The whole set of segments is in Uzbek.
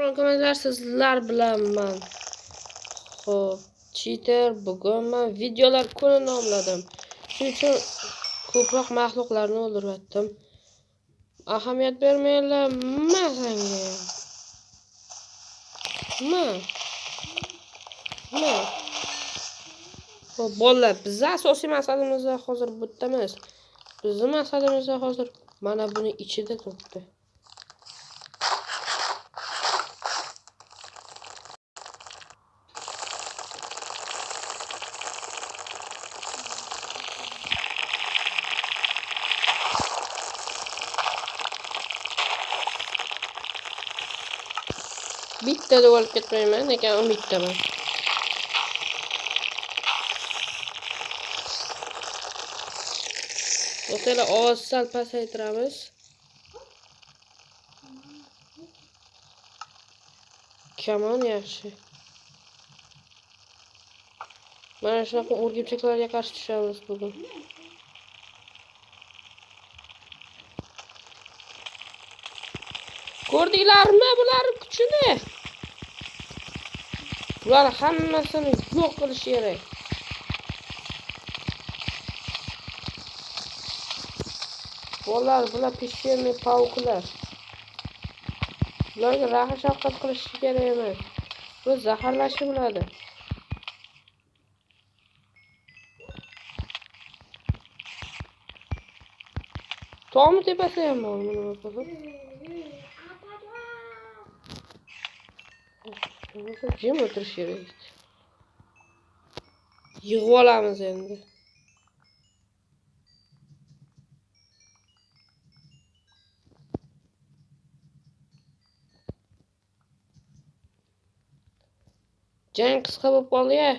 Assalomu sizlar bilan men. Xo'p, cheater bugun men videolar kuni nomladim. Shuning uchun ko'proq mahluqlarni o'ldiryaptim. Ahamiyat bermaylar, masanga. Xo'p, bolalar, bizning asosiy maqsadimiz hozir bu emas. Bizning maqsadimiz hozir mana buni ichida turibdi. Bitta deb olib ketmayman, lekin umiddaman. Do'stlar, ovoz sal pasaytiramiz. Kamon yaxshi. Mana shunaqa o'rgimchaklarga qarshi tushamiz bugun. Ko'rdinglarmi bular kuchini? Bular hammasini yo'q qilish kerak. Bular peshcherni pavuqlar. Bularga rahat shafqat qilish kerak emas. Bu zaharlashni biladi. Tom tepasi ham bor, mana bakalım. Jim o'tirish kerak. Yig'ib olamiz endi. Jang qisqa bo'lib qoldi-ya.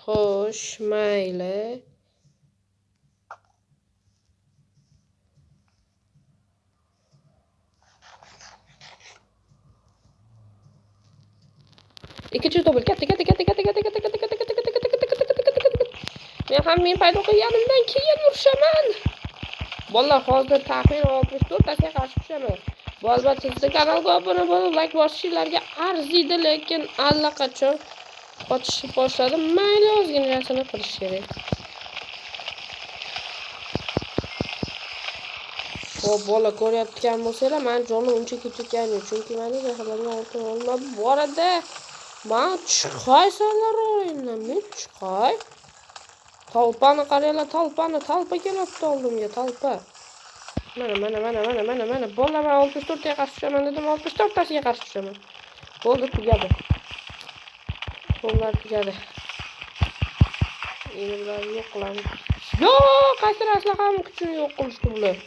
Xo'sh, mayli. Ikkinchi double katta. Men ham men paydo qilganimdan keyin urishaman. Bolalar, hozir taxminan 64 taga qarshi tushaman. Bu albatta sizning kanalga obuna bo'lib, like bosishlarga arziydi, lekin allaqachon qotishib boshladi. Mayli, ozginasini qilish kerak. Xo'p, bola ko'ryapgan bo'lsanglar, men jonim uncha ketgan yo'q, chunki meni zaharlangan oltin olma bor edi. Men chiqay sanlar o'yindan, men chiqay. Talpani qaranglar, talpa kelyapti oldimga, talpa. Mana. Bolalar, men 64 taga qarshi tushaman dedim, 64 tasiga qarshi tushaman. Bo'ldi, tugadi. Qo'llar tugadi. Endi bularni yo'q qilamiz. Yo'q, qaysi aslaham kuchini yo'q qilishdi bular.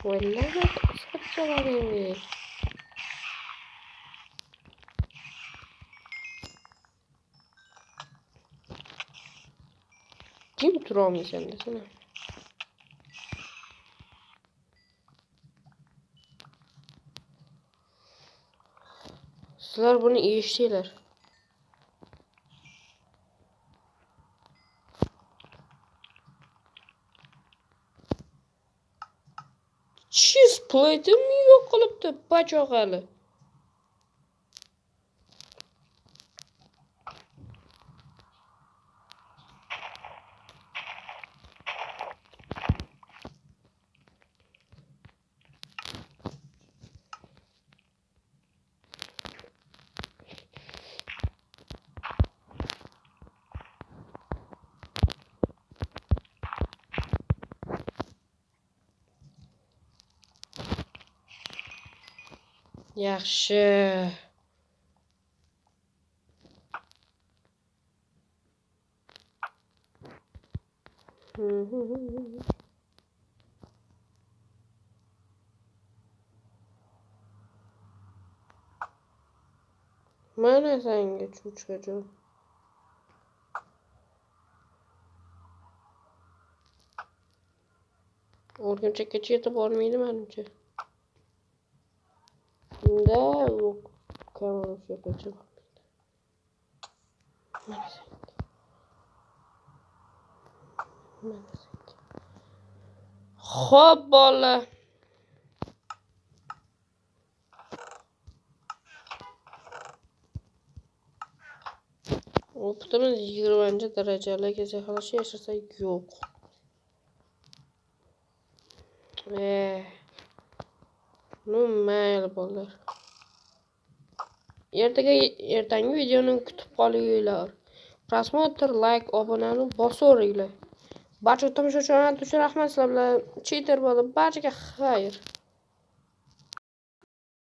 Vallahi qisqachalar. Kim turolmaysan desana. Sizlar buni eshitdinglar. Cheese plate'imni yo'q qilibdi, pachoqali. Yaxshi. Mana senga chuchkajon. O'rgimchakkacha yetib olmaydi menimcha. Да, камеру все почему. Xo'p, bolalar. Optimiz 20-darajalargacha halicha yashasa yo'q. Ну, mayli bolalar. Ertangi videoni kutib qolinglar. Prosmotr, like, obunani bosaveringlar. Barcha tomoshabinlarga rahmat, sizlar bilan cheater bo'lib, barchaga xayr.